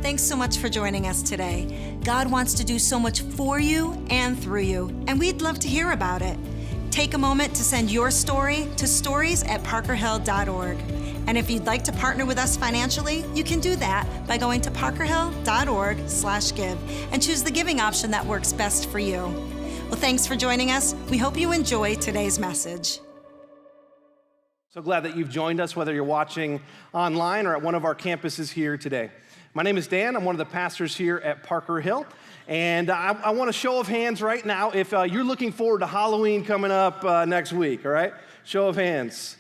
Thanks so much for joining us today. God wants to do so much for you and through you, and we'd love to hear about it. Take a moment to send your story to stories@parkerhill.org. And if you'd like to partner with us financially, you can do that by going to parkerhill.org/give and choose the giving option that works best for you. Well, thanks for joining us. We hope you enjoy today's message. So glad that you've joined us, whether you're watching online or at one of our campuses here today. My name is Dan. I'm one of the pastors here at Parker Hill. And I want a show of hands right now if you're looking forward to Halloween coming up next week, all right? Show of hands.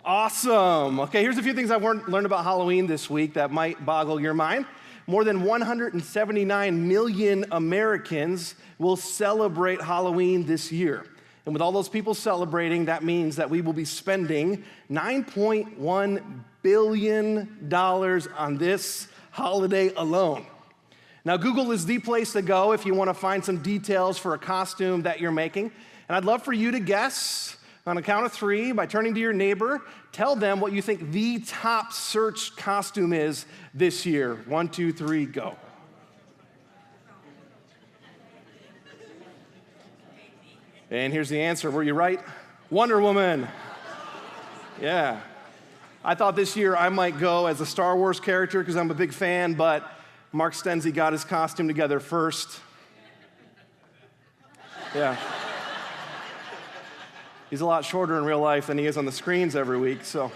Awesome. Okay, here's a few things I've learned about Halloween this week that might boggle your mind. More than 179 million Americans will celebrate Halloween this year. And with all those people celebrating, that means that we will be spending $9.1 billion on this holiday alone. Now, Google is the place to go if you want to find some details for a costume that you're making. And I'd love for you to guess on a count of three by turning to your neighbor. Tell them what you think the top searched costume is this year. 1, 2, 3, go. And here's the answer. Were you right? Wonder Woman. Yeah. I thought this year I might go as a Star Wars character because I'm a big fan, but Mark Stenzi got his costume together first. Yeah. He's a lot shorter in real life than he is on the screens every week, so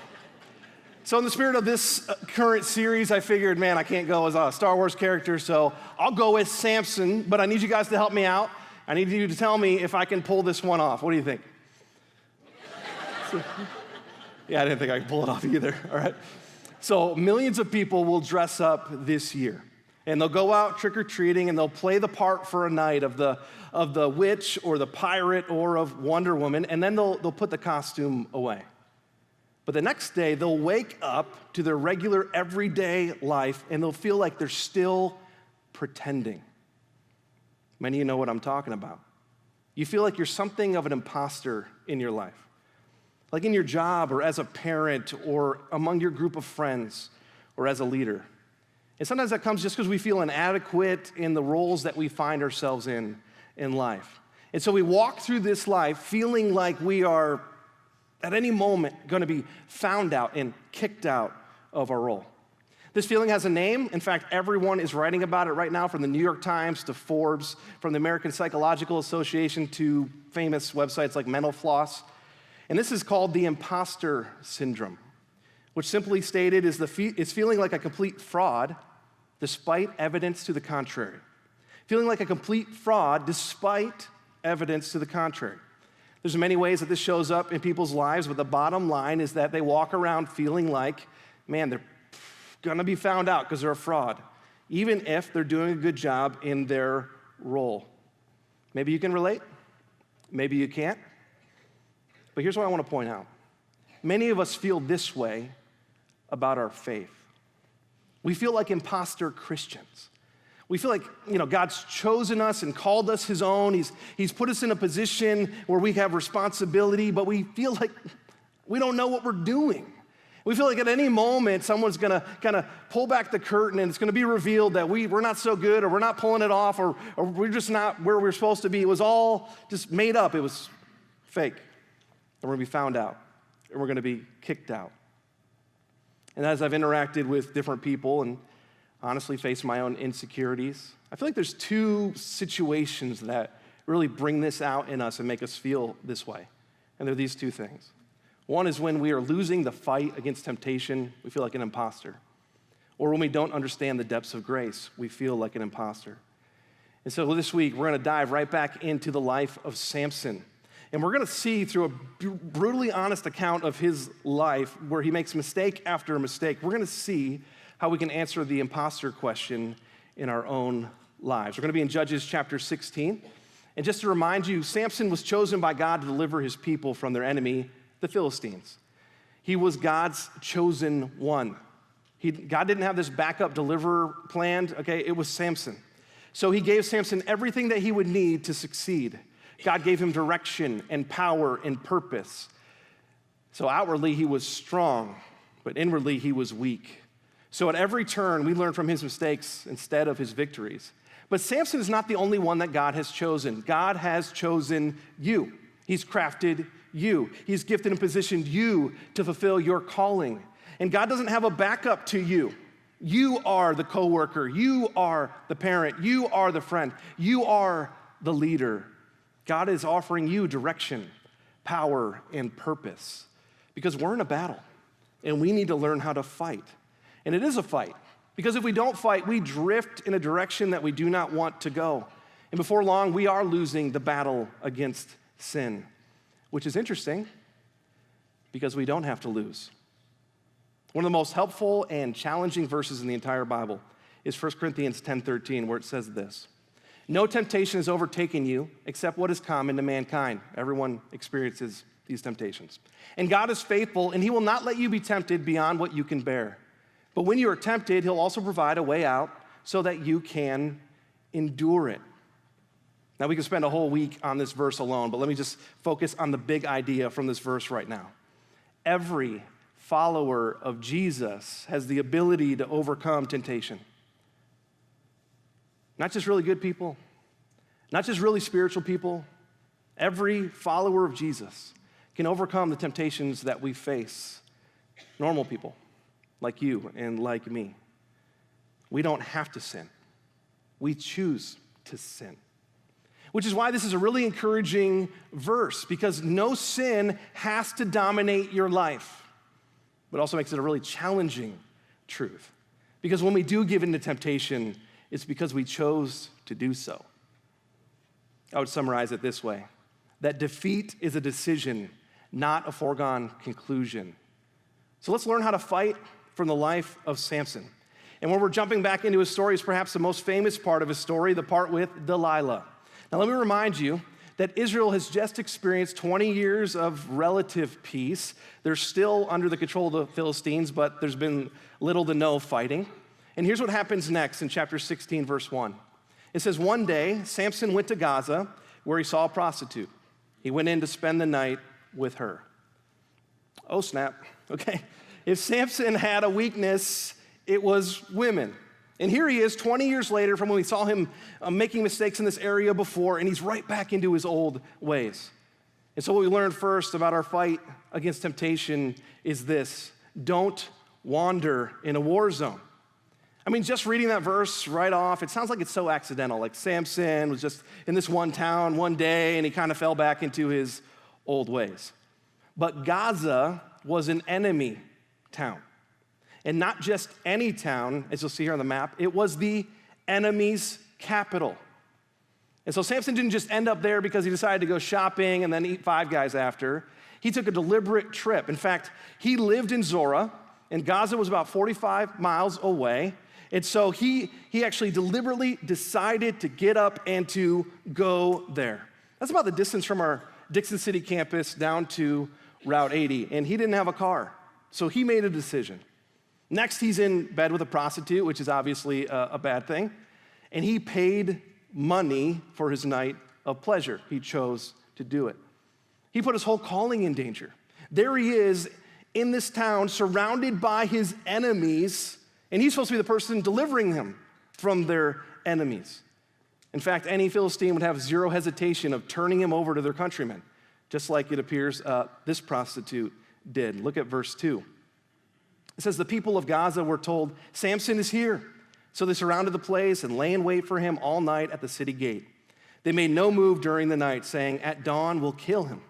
in the spirit of this current series, I figured, man, I can't go as a Star Wars character, so I'll go as Samson, but I need you guys to help me out. I need you to tell me if I can pull this one off. What do you think? Yeah, I didn't think I could pull it off either, all right? So millions of people will dress up this year, and they'll go out trick-or-treating, and they'll play the part for a night of the witch or the pirate or of Wonder Woman, and then they'll put the costume away. But the next day, they'll wake up to their regular everyday life, and they'll feel like they're still pretending. Many of you know what I'm talking about. You feel like you're something of an imposter in your life, like in your job or as a parent or among your group of friends or as a leader. And sometimes that comes just because we feel inadequate in the roles that we find ourselves in life. And so we walk through this life feeling like we are at any moment going to be found out and kicked out of our role. This feeling has a name. In fact, everyone is writing about it right now, from the New York Times to Forbes, from the American Psychological Association to famous websites like Mental Floss. And this is called the imposter syndrome, which simply stated is feeling like a complete fraud despite evidence to the contrary. Feeling like a complete fraud despite evidence to the contrary. There's many ways that this shows up in people's lives, but the bottom line is that they walk around feeling like, man, they're gonna be found out because they're a fraud, even if they're doing a good job in their role. Maybe you can relate, maybe you can't, but here's what I want to point out. Many of us feel this way about our faith. We feel like imposter Christians. We feel like, God's chosen us and called us his own. He's put us in a position where we have responsibility, but we feel like we don't know what we're doing. We feel like at any moment, someone's gonna kind of pull back the curtain and it's gonna be revealed that we're not so good, or we're not pulling it off, or we're just not where we're supposed to be. It was all just made up. It was fake. And we're gonna be found out, and we're gonna be kicked out. And as I've interacted with different people and honestly faced my own insecurities, I feel like there's two situations that really bring this out in us and make us feel this way. And they're these two things. One is when we are losing the fight against temptation, we feel like an imposter. Or when we don't understand the depths of grace, we feel like an imposter. And so this week, we're gonna dive right back into the life of Samson. And we're gonna see through a brutally honest account of his life where he makes mistake after mistake, we're gonna see how we can answer the imposter question in our own lives. We're gonna be in Judges chapter 16. And just to remind you, Samson was chosen by God to deliver his people from their enemy, the Philistines. He was God's chosen one. God didn't have this backup deliverer planned, okay? It was Samson. So he gave Samson everything that he would need to succeed. God gave him direction and power and purpose. So outwardly he was strong, but inwardly he was weak. So at every turn, we learn from his mistakes instead of his victories. But Samson is not the only one that God has chosen. God has chosen you. He's crafted you. He's gifted and positioned you to fulfill your calling. And God doesn't have a backup to you. You are the coworker. You are the parent. You are the friend. You are the leader. God is offering you direction, power, and purpose because we're in a battle and we need to learn how to fight. And it is a fight because if we don't fight, we drift in a direction that we do not want to go. And before long, we are losing the battle against sin, which is interesting because we don't have to lose. One of the most helpful and challenging verses in the entire Bible is 1 Corinthians 10:13, where it says this: "No temptation has overtaken you except what is common to mankind." Everyone experiences these temptations. "And God is faithful, and he will not let you be tempted beyond what you can bear. But when you are tempted, he'll also provide a way out so that you can endure it." Now, we could spend a whole week on this verse alone, but let me just focus on the big idea from this verse right now. Every follower of Jesus has the ability to overcome temptation. Not just really good people, not just really spiritual people. Every follower of Jesus can overcome the temptations that we face. Normal people like you and like me. We don't have to sin. We choose to sin. Which is why this is a really encouraging verse, because no sin has to dominate your life. But also makes it a really challenging truth. Because when we do give in to temptation, it's because we chose to do so. I would summarize it this way: that defeat is a decision, not a foregone conclusion. So let's learn how to fight from the life of Samson. And when we're jumping back into his story is perhaps the most famous part of his story, the part with Delilah. Now let me remind you that Israel has just experienced 20 years of relative peace. They're still under the control of the Philistines, but there's been little to no fighting. And here's what happens next in chapter 16, verse 1. It says, "One day, Samson went to Gaza, where he saw a prostitute. He went in to spend the night with her." Oh, snap. Okay. If Samson had a weakness, it was women. And here he is 20 years later from when we saw him making mistakes in this area before, and he's right back into his old ways. And so what we learned first about our fight against temptation is this: don't wander in a war zone. I mean, just reading that verse right off, it sounds like it's so accidental. Like Samson was just in this one town one day, and he kind of fell back into his old ways. But Gaza was an enemy town. And not just any town, as you'll see here on the map, it was the enemy's capital. And so Samson didn't just end up there because he decided to go shopping and then eat Five Guys after. He took a deliberate trip. In fact, he lived in Zorah, and Gaza was about 45 miles away. And so he actually deliberately decided to get up and to go there. That's about the distance from our Dixon City campus down to Route 80. And he didn't have a car, so he made a decision. Next, he's in bed with a prostitute, which is obviously a bad thing. And he paid money for his night of pleasure. He chose to do it. He put his whole calling in danger. There he is in this town, surrounded by his enemies, and he's supposed to be the person delivering them from their enemies. In fact, any Philistine would have zero hesitation of turning him over to their countrymen, just like it appears this prostitute did. Look at verse 2. It says, "The people of Gaza were told, 'Samson is here.' So they surrounded the place and lay in wait for him all night at the city gate. They made no move during the night, saying, 'At dawn we'll kill him.'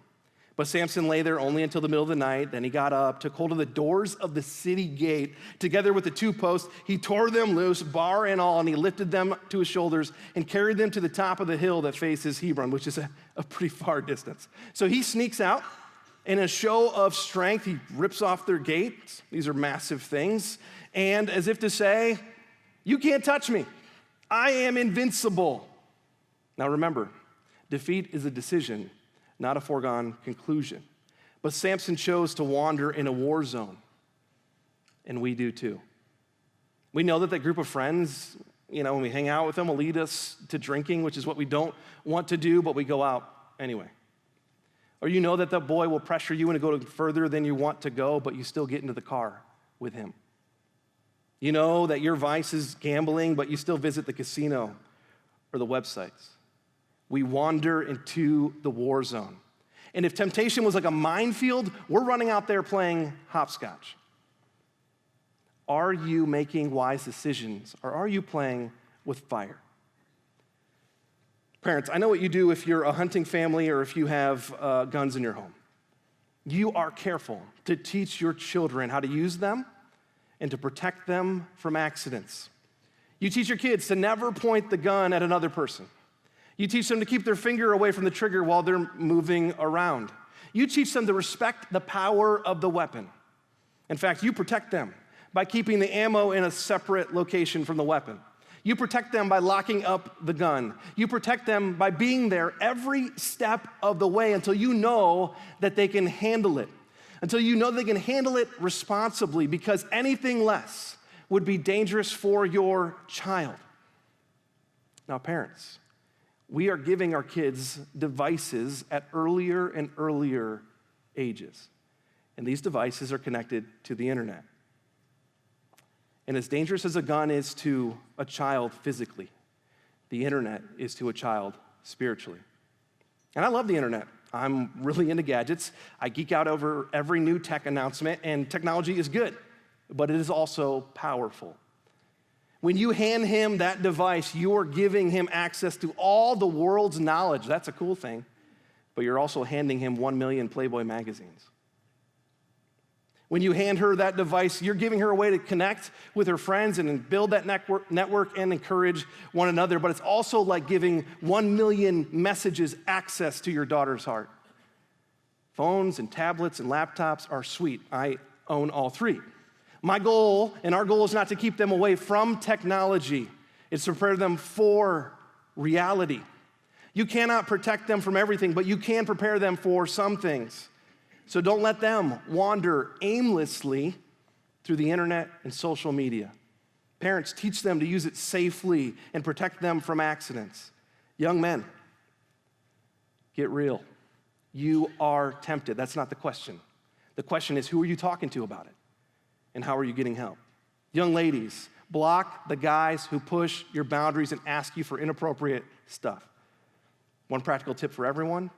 But Samson lay there only until the middle of the night. Then he got up, took hold of the doors of the city gate. Together with the two posts, he tore them loose, bar and all, and he lifted them to his shoulders and carried them to the top of the hill that faces Hebron," which is a pretty far distance. So he sneaks out. In a show of strength, he rips off their gates. These are massive things. And as if to say, "You can't touch me. I am invincible." Now remember, defeat is a decision, not a foregone conclusion. But Samson chose to wander in a war zone. And we do too. We know that group of friends, when we hang out with them, will lead us to drinking, which is what we don't want to do, but we go out anyway. Or you know that the boy will pressure you into go further than you want to go, but you still get into the car with him. You know that your vice is gambling, but you still visit the casino or the websites. We wander into the war zone. And if temptation was like a minefield, we're running out there playing hopscotch. Are you making wise decisions, or are you playing with fire? Parents, I know what you do if you're a hunting family or if you have guns in your home. You are careful to teach your children how to use them and to protect them from accidents. You teach your kids to never point the gun at another person. You teach them to keep their finger away from the trigger while they're moving around. You teach them to respect the power of the weapon. In fact, you protect them by keeping the ammo in a separate location from the weapon. You protect them by locking up the gun. You protect them by being there every step of the way until you know that they can handle it. Until you know they can handle it responsibly, because anything less would be dangerous for your child. Now, parents, we are giving our kids devices at earlier and earlier ages. And these devices are connected to the internet. And as dangerous as a gun is to a child physically, the internet is to a child spiritually. And I love the internet. I'm really into gadgets. I geek out over every new tech announcement, and technology is good, but it is also powerful. When you hand him that device, you are giving him access to all the world's knowledge. That's a cool thing, but you're also handing him 1 million Playboy magazines. When you hand her that device, you're giving her a way to connect with her friends and build that network and encourage one another, but it's also like giving 1 million messages access to your daughter's heart. Phones and tablets and laptops are sweet. I own all three. My goal, and our goal, is not to keep them away from technology. It's to prepare them for reality. You cannot protect them from everything, but you can prepare them for some things. So don't let them wander aimlessly through the internet and social media. Parents, teach them to use it safely and protect them from accidents. Young men, get real. You are tempted. That's not the question. The question is, who are you talking to about it? And how are you getting help? Young ladies, block the guys who push your boundaries and ask you for inappropriate stuff. One practical tip for everyone: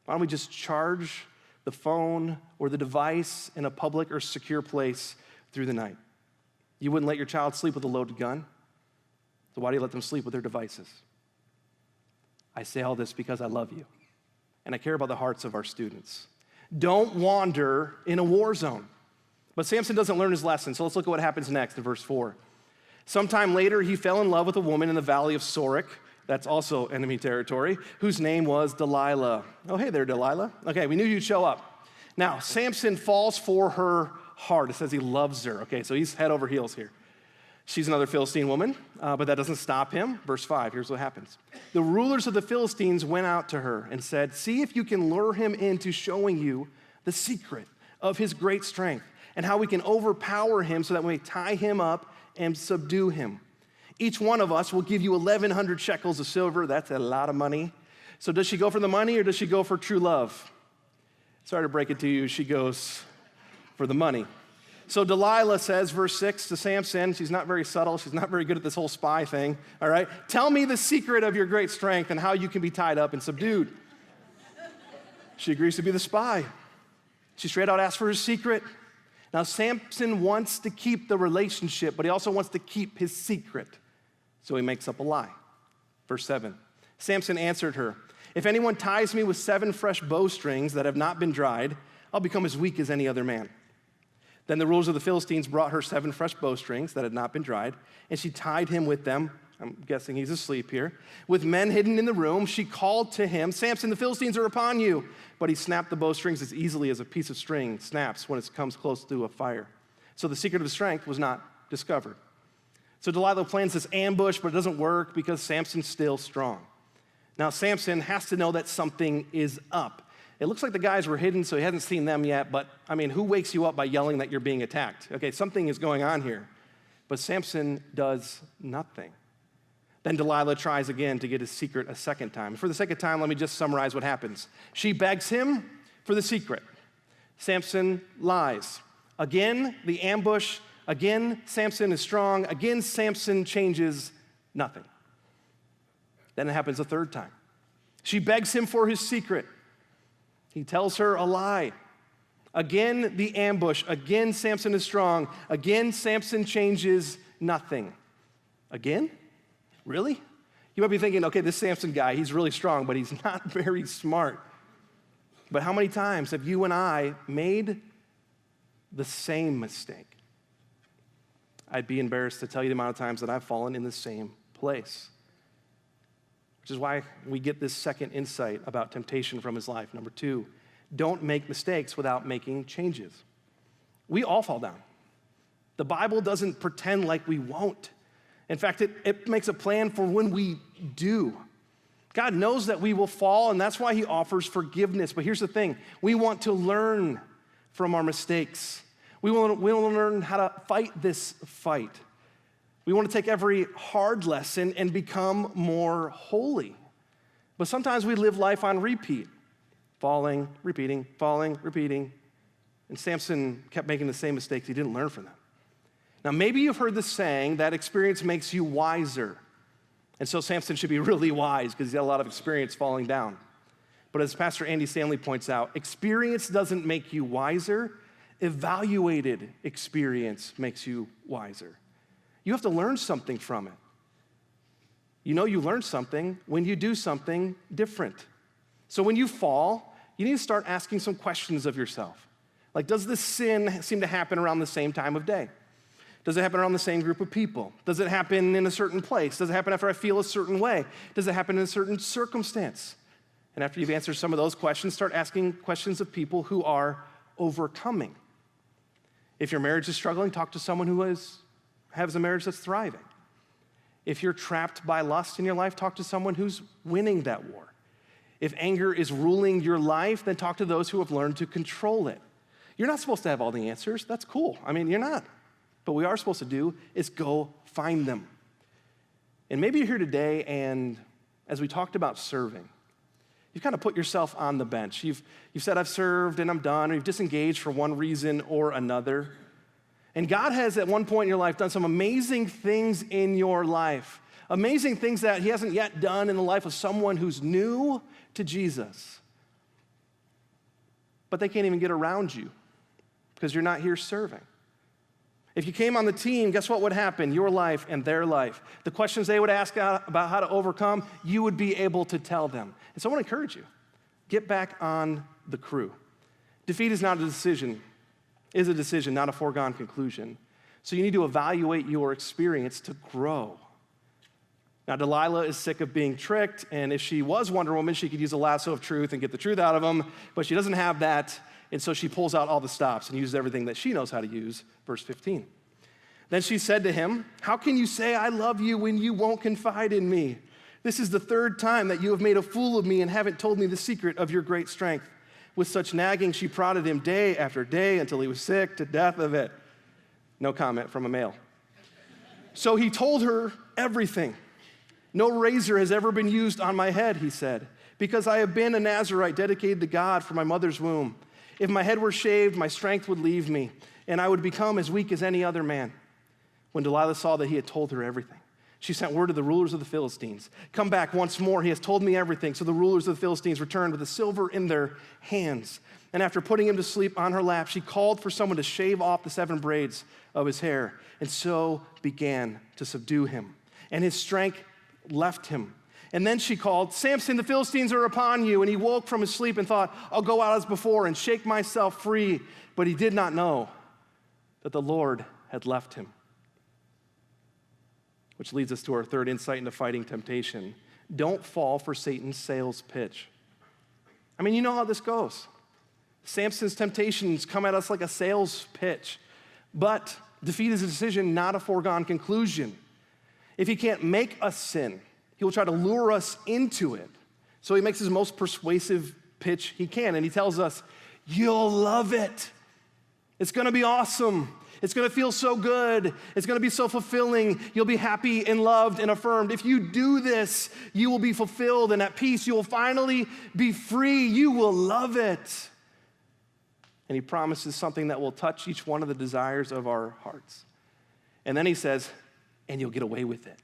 why don't we just charge the phone or the device in a public or secure place through the night? You wouldn't let your child sleep with a loaded gun, so why do you let them sleep with their devices? I say all this because I love you, and I care about the hearts of our students. Don't wander in a war zone. But Samson doesn't learn his lesson, so let's look at what happens next in verse 4. Sometime later, he fell in love with a woman in the valley of Sorek, that's also enemy territory, whose name was Delilah. Oh, hey there, Delilah. Okay, we knew you'd show up. Now, Samson falls for her heart. It says he loves her. Okay, so he's head over heels here. She's another Philistine woman, but that doesn't stop him. Verse 5, here's what happens. The rulers of the Philistines went out to her and said, "See if you can lure him into showing you the secret of his great strength and how we can overpower him so that we may tie him up and subdue him. Each one of us will give you 1,100 shekels of silver." That's a lot of money. So does she go for the money or does she go for true love? Sorry to break it to you, she goes for the money. So Delilah says, verse 6 to Samson, she's not very subtle, she's not very good at this whole spy thing, all right? "Tell me the secret of your great strength and how you can be tied up and subdued." She agrees to be the spy. She straight out asks for his secret. Now, Samson wants to keep the relationship, but he also wants to keep his secret. So he makes up a lie. Verse 7, Samson answered her, "If anyone ties me with 7 fresh bowstrings that have not been dried, I'll become as weak as any other man." Then the rulers of the Philistines brought her 7 fresh bowstrings that had not been dried, and she tied him with them. I'm guessing he's asleep here. With men hidden in the room, she called to him, "Samson, the Philistines are upon you." But he snapped the bowstrings as easily as a piece of string snaps when it comes close to a fire. So the secret of his strength was not discovered. So Delilah plans this ambush, but it doesn't work because Samson's still strong. Now Samson has to know that something is up. It looks like the guys were hidden, so he hasn't seen them yet, but I mean, who wakes you up by yelling that you're being attacked? Okay, something is going on here. But Samson does nothing. Then Delilah tries again to get his secret a second time. For the second time, let me just summarize what happens. She begs him for the secret. Samson lies. Again, the ambush Again, Samson is strong. Again, Samson changes nothing. Then it happens a third time. She begs him for his secret. He tells her a lie. Again, the ambush. Again, Samson is strong. Again, Samson changes nothing. Again? Really? You might be thinking, okay, this Samson guy, he's really strong, but he's not very smart. But how many times have you and I made the same mistake? I'd be embarrassed to tell you the amount of times that I've fallen in the same place. Which is why we get this second insight about temptation from his life. Number 2, don't make mistakes without making changes. We all fall down. The Bible doesn't pretend like we won't. In fact, it makes a plan for when we do. God knows that we will fall, and that's why he offers forgiveness. But here's the thing. We want to learn from our mistakes. We want to learn how to fight this fight. We want to take every hard lesson and become more holy. But sometimes we live life on repeat, falling, repeating, falling, repeating. And Samson kept making the same mistakes. He didn't learn from them. Now, maybe you've heard the saying that experience makes you wiser. And so Samson should be really wise because he's got a lot of experience falling down. But as Pastor Andy Stanley points out, experience doesn't make you wiser. Evaluated experience makes you wiser. You have to learn something from it. You know you learn something when you do something different. So when you fall, you need to start asking some questions of yourself. Like, does this sin seem to happen around the same time of day? Does it happen around the same group of people? Does it happen in a certain place? Does it happen after I feel a certain way? Does it happen in a certain circumstance? And after you've answered some of those questions, start asking questions of people who are overcoming. If your marriage is struggling, talk to someone who has a marriage that's thriving. If you're trapped by lust in your life, talk to someone who's winning that war. If anger is ruling your life, then talk to those who have learned to control it. You're not supposed to have all the answers. That's cool. I mean, you're not. But what we are supposed to do is go find them. And maybe you're here today, and as we talked about serving, you've kind of put yourself on the bench. You've said, I've served and I'm done, or you've disengaged for one reason or another. And God has, at one point in your life, done some amazing things in your life. Amazing things that he hasn't yet done in the life of someone who's new to Jesus. But they can't even get around you because you're not here serving. If you came on the team, guess what would happen? Your life and their life. The questions they would ask about how to overcome, you would be able to tell them. And so I want to encourage you, get back on the crew. Defeat is not a decision, is a decision, not a foregone conclusion. So you need to evaluate your experience to grow. Now, Delilah is sick of being tricked, and if she was Wonder Woman, she could use a lasso of truth and get the truth out of him, but she doesn't have that, and so she pulls out all the stops and uses everything that she knows how to use. Verse 15. Then she said to him, how can you say I love you when you won't confide in me? This is the third time that you have made a fool of me and haven't told me the secret of your great strength. With such nagging, she prodded him day after day until he was sick to death of it. No comment from a male. So he told her everything. No razor has ever been used on my head, he said, because I have been a Nazirite dedicated to God from my mother's womb. If my head were shaved, my strength would leave me, and I would become as weak as any other man. When Delilah saw that he had told her everything, she sent word to the rulers of the Philistines. Come back once more, he has told me everything. So the rulers of the Philistines returned with the silver in their hands. And after putting him to sleep on her lap, she called for someone to shave off the 7 braids of his hair, and so began to subdue him. And his strength left him. And then she called, Samson, the Philistines are upon you. And he woke from his sleep and thought, I'll go out as before and shake myself free. But he did not know that the Lord had left him. Which leads us to our third insight into fighting temptation. Don't fall for Satan's sales pitch. I mean, you know how this goes. Samson's temptations come at us like a sales pitch. But defeat is a decision, not a foregone conclusion. If he can't make us sin, he will try to lure us into it. So he makes his most persuasive pitch he can, and he tells us, you'll love it. It's gonna be awesome. It's gonna feel so good. It's gonna be so fulfilling. You'll be happy and loved and affirmed. If you do this, you will be fulfilled and at peace. You will finally be free. You will love it. And he promises something that will touch each one of the desires of our hearts. And then he says, and you'll get away with it.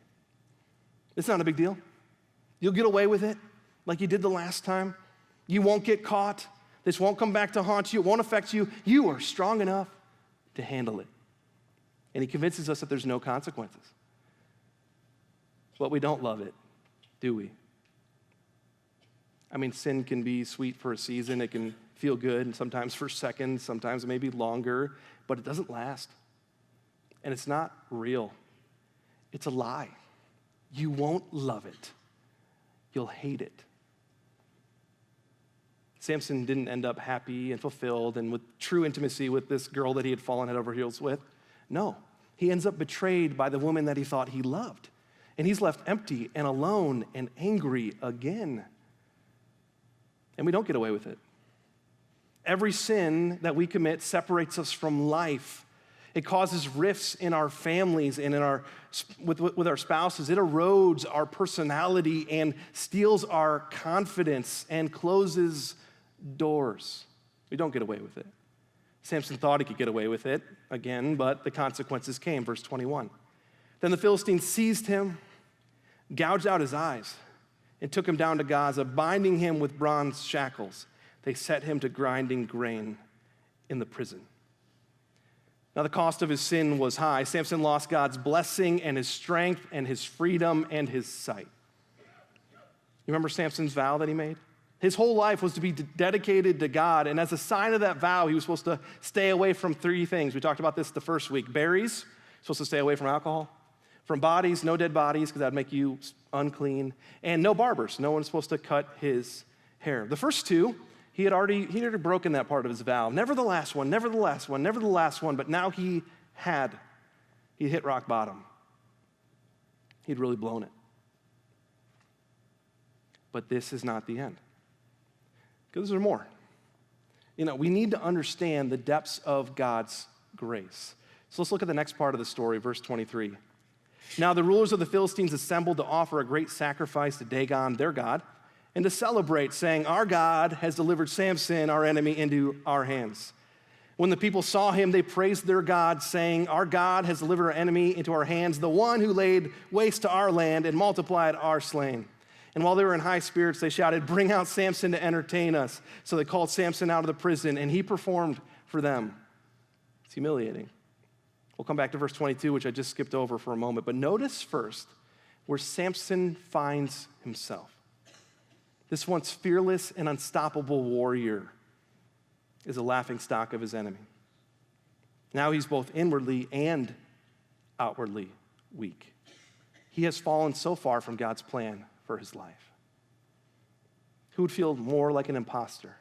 It's not a big deal. You'll get away with it like you did the last time. You won't get caught. This won't come back to haunt you. It won't affect you. You are strong enough to handle it. And he convinces us that there's no consequences. But we don't love it, do we? I mean, sin can be sweet for a season. It can feel good, and sometimes for seconds, sometimes maybe longer, but it doesn't last. And it's not real. It's a lie. You won't love it. You'll hate it. Samson didn't end up happy and fulfilled and with true intimacy with this girl that he had fallen head over heels with. No, he ends up betrayed by the woman that he thought he loved. And he's left empty and alone and angry again. And we don't get away with it. Every sin that we commit separates us from life. It causes rifts in our families and with our spouses. It erodes our personality and steals our confidence and closes doors. We don't get away with it. Samson thought he could get away with it again, but the consequences came. Verse 21. Then the Philistines seized him, gouged out his eyes, and took him down to Gaza, binding him with bronze shackles. They set him to grinding grain in the prison. Now, the cost of his sin was high. Samson lost God's blessing and his strength and his freedom and his sight. You remember Samson's vow that he made? His whole life was to be dedicated to God, and as a sign of that vow, he was supposed to stay away from three things. We talked about this the first week. Berries, supposed to stay away from alcohol. From bodies, no dead bodies, because that would make you unclean. And no barbers. No one's supposed to cut his hair. The first two, he had already broken that part of his vow. Never the last one, never the last one, never the last one, but now he hit rock bottom. He'd really blown it. But this is not the end. Because there's more. We need to understand the depths of God's grace. So let's look at the next part of the story, verse 23. Now the rulers of the Philistines assembled to offer a great sacrifice to Dagon, their god, and to celebrate, saying, our God has delivered Samson, our enemy, into our hands. When the people saw him, they praised their God, saying, our God has delivered our enemy into our hands, the one who laid waste to our land and multiplied our slain. And while they were in high spirits, they shouted, bring out Samson to entertain us. So they called Samson out of the prison, and he performed for them. It's humiliating. We'll come back to verse 22, which I just skipped over for a moment. But notice first where Samson finds himself. This once fearless and unstoppable warrior is a laughingstock of his enemy. Now he's both inwardly and outwardly weak. He has fallen so far from God's plan for his life. Who would feel more like an imposter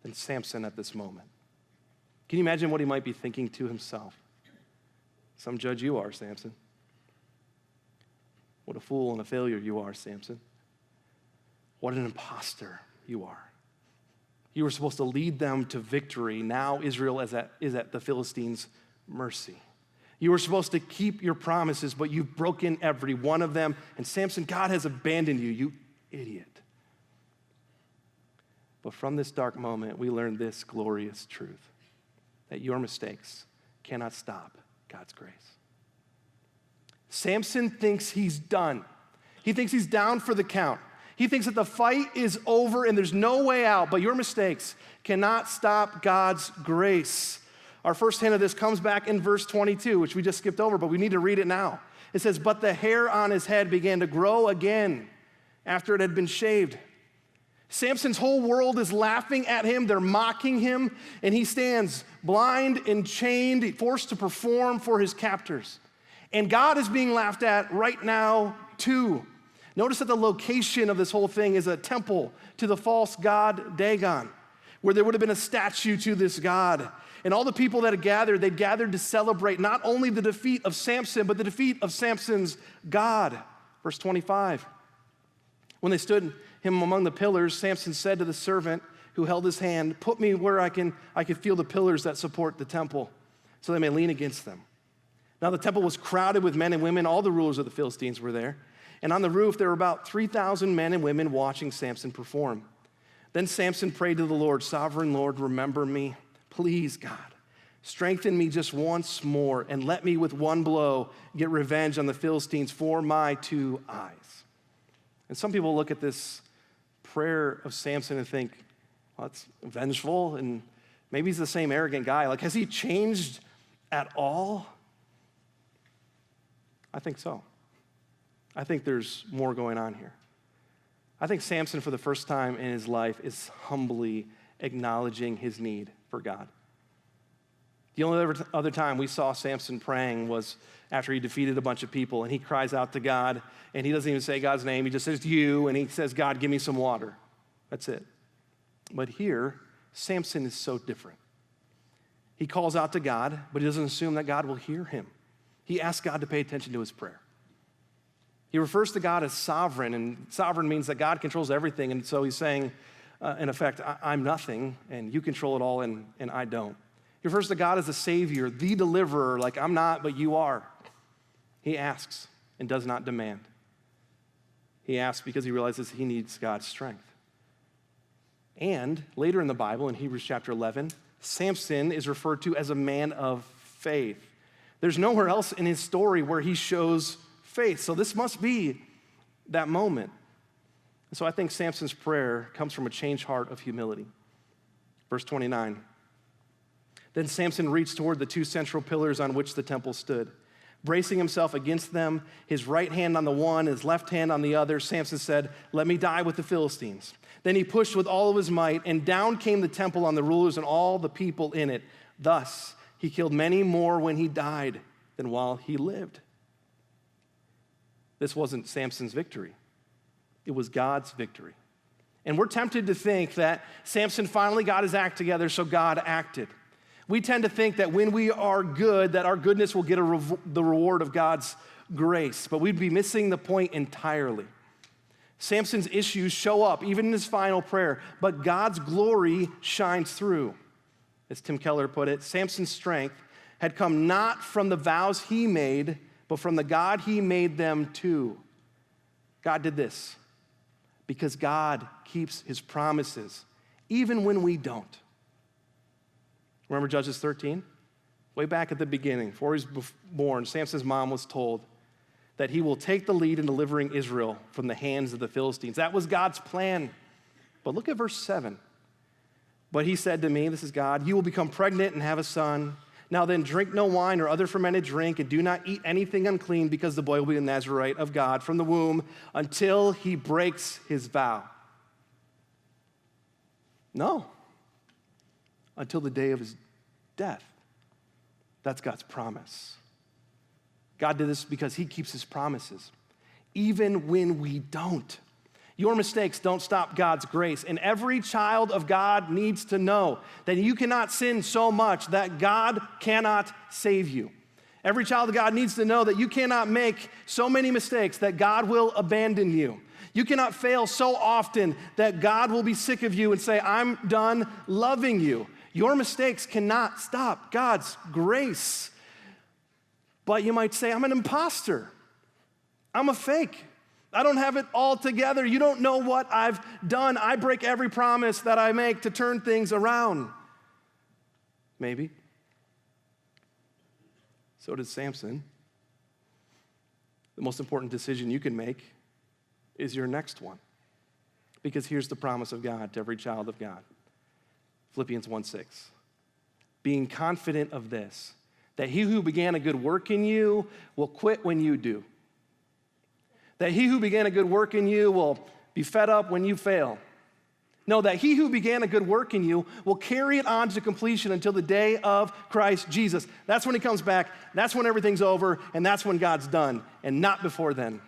than Samson at this moment? Can you imagine what he might be thinking to himself? Some judge you are, Samson. What a fool and a failure you are, Samson. What an imposter you are. You were supposed to lead them to victory. Now Israel is at the Philistines' mercy. You were supposed to keep your promises, but you've broken every one of them. And Samson, God has abandoned you, you idiot. But from this dark moment, we learn this glorious truth, that your mistakes cannot stop God's grace. Samson thinks he's done. He thinks he's down for the count. He thinks that the fight is over and there's no way out, but your mistakes cannot stop God's grace. Our first hint of this comes back in verse 22, which we just skipped over, but we need to read it now. It says, but the hair on his head began to grow again after it had been shaved. Samson's whole world is laughing at him. They're mocking him, and he stands blind and chained, forced to perform for his captors. And God is being laughed at right now, too. Notice that the location of this whole thing is a temple to the false god Dagon, where there would have been a statue to this god. And all the people that had gathered, they gathered to celebrate not only the defeat of Samson, but the defeat of Samson's God. Verse 25. When they stood him among the pillars, Samson said to the servant who held his hand, put me where I can feel the pillars that support the temple, so they may lean against them. Now the temple was crowded with men and women. All the rulers of the Philistines were there. And on the roof, there were about 3,000 men and women watching Samson perform. Then Samson prayed to the Lord, sovereign Lord, remember me. Please, God, Strengthen me just once more and let me with one blow get revenge on the Philistines for my 2 eyes. And some people look at this prayer of Samson and think, well, it's vengeful, and maybe he's the same arrogant guy. Like, has he changed at all? I think so. I think there's more going on here. I think Samson, for the first time in his life, is humbly acknowledging his need for God. The only other time we saw Samson praying was after he defeated a bunch of people, and he cries out to God, and he doesn't even say God's name. He just says, you, and he says, God, give me some water. That's it. But here, Samson is so different. He calls out to God, but he doesn't assume that God will hear him. He asks God to pay attention to his prayer. He refers to God as sovereign, and sovereign means that God controls everything, and so he's saying, in effect, I'm nothing, and you control it all, and I don't. He refers to God as the Savior, the deliverer, like I'm not, but you are. He asks and does not demand. He asks because he realizes he needs God's strength. And later in the Bible, in Hebrews chapter 11, Samson is referred to as a man of faith. There's nowhere else in his story where he shows faith. So this must be that moment. And so I think Samson's prayer comes from a changed heart of humility. Verse 29. Then Samson reached toward the 2 central pillars on which the temple stood. Bracing himself against them, his right hand on the one, his left hand on the other, Samson said, let me die with the Philistines. Then he pushed with all of his might, and down came the temple on the rulers and all the people in it. Thus, he killed many more when he died than while he lived. This wasn't Samson's victory. It was God's victory. And we're tempted to think that Samson finally got his act together, so God acted. We tend to think that when we are good, that our goodness will get the reward of God's grace, but we'd be missing the point entirely. Samson's issues show up, even in his final prayer, but God's glory shines through. As Tim Keller put it, Samson's strength had come not from the vows he made, but from the God he made them to. God did this because God keeps his promises, even when we don't. Remember Judges 13? Way back at the beginning, before he was born, Samson's mom was told that he will take the lead in delivering Israel from the hands of the Philistines. That was God's plan. But look at verse 7. But he said to me, this is God, you will become pregnant and have a son. Now then, drink no wine or other fermented drink, and do not eat anything unclean, because the boy will be a Nazirite of God from the womb until he breaks his vow. No. Until the day of his death. That's God's promise. God did this because he keeps his promises, even when we don't. Your mistakes don't stop God's grace, and every child of God needs to know that you cannot sin so much that God cannot save you. Every child of God needs to know that you cannot make so many mistakes that God will abandon you. You cannot fail so often that God will be sick of you and say, I'm done loving you. Your mistakes cannot stop God's grace. But you might say, I'm an imposter. I'm a fake. I don't have it all together. You don't know what I've done. I break every promise that I make to turn things around. Maybe. So did Samson. The most important decision you can make is your next one. Because here's the promise of God to every child of God. Philippians 1:6. Being confident of this, that he who began a good work in you will quit when you do. That he who began a good work in you will be fed up when you fail. No, that he who began a good work in you will carry it on to completion until the day of Christ Jesus. That's when he comes back, that's when everything's over, and that's when God's done, and not before then.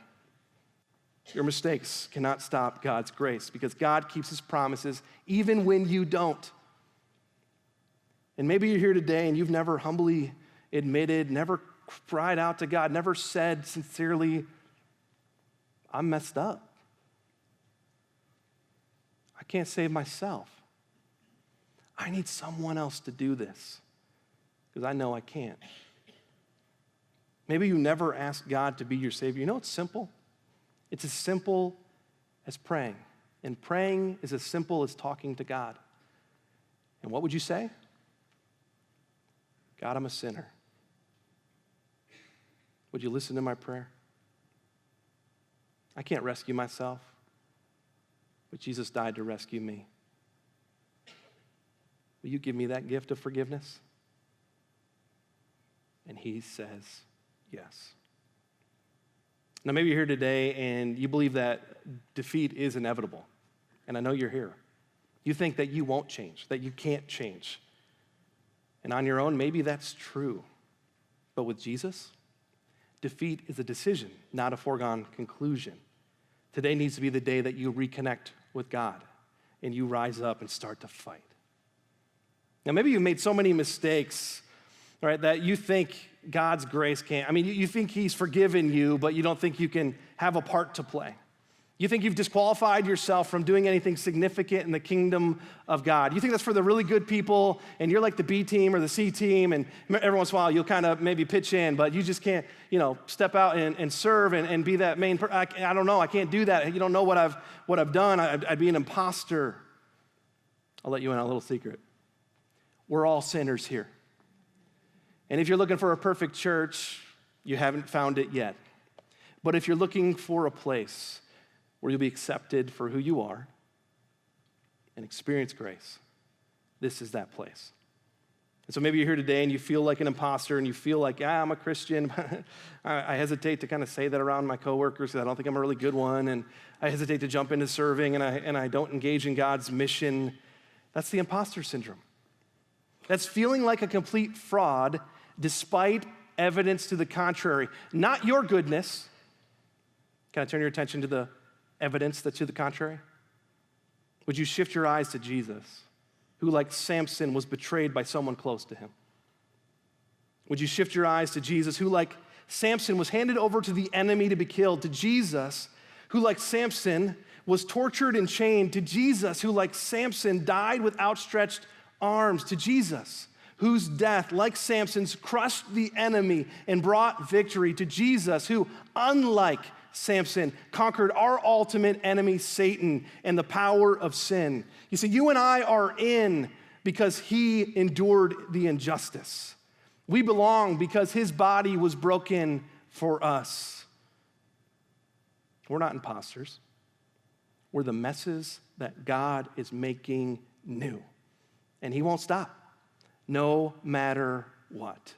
Your mistakes cannot stop God's grace because God keeps his promises even when you don't. And maybe you're here today and you've never humbly admitted, never cried out to God, never said sincerely, I'm messed up. I can't save myself. I need someone else to do this because I know I can't. Maybe you never asked God to be your Savior. You know, it's simple. It's as simple as praying. And praying is as simple as talking to God. And what would you say? God, I'm a sinner. Would you listen to my prayer? I can't rescue myself, but Jesus died to rescue me. Will you give me that gift of forgiveness? And he says, yes. Now, maybe you're here today and you believe that defeat is inevitable. And I know you're here. You think that you won't change, that you can't change. And on your own, maybe that's true. But with Jesus, defeat is a decision, not a foregone conclusion. Today needs to be the day that you reconnect with God and you rise up and start to fight. Now, maybe you've made so many mistakes, right, that you think God's grace can't. I mean, you think he's forgiven you, but you don't think you can have a part to play. You think you've disqualified yourself from doing anything significant in the kingdom of God. You think that's for the really good people, and you're like the B team or the C team, and every once in a while you'll kind of maybe pitch in, but you just can't, step out and serve and be that main person. I don't know, I can't do that. You don't know what I've done. I'd be an imposter. I'll let you in on a little secret. We're all sinners here. And if you're looking for a perfect church, you haven't found it yet. But if you're looking for a place where you'll be accepted for who you are and experience grace, this is that place. And so maybe you're here today and you feel like an imposter and you feel like, I'm a Christian. I hesitate to kind of say that around my coworkers because I don't think I'm a really good one. And I hesitate to jump into serving and I don't engage in God's mission. That's the imposter syndrome. That's feeling like a complete fraud despite evidence to the contrary. Not your goodness. Can I turn your attention to the evidence that's to the contrary? Would you shift your eyes to Jesus, who, like Samson, was betrayed by someone close to him? Would you shift your eyes to Jesus, who, like Samson, was handed over to the enemy to be killed? To Jesus, who, like Samson, was tortured and chained? To Jesus, who, like Samson, died with outstretched arms? To Jesus, whose death, like Samson's, crushed the enemy and brought victory? To Jesus, who, unlike Samson, conquered our ultimate enemy, Satan, and the power of sin. You see, you and I are in because he endured the injustice. We belong because his body was broken for us. We're not imposters. We're the messes that God is making new. And he won't stop, no matter what.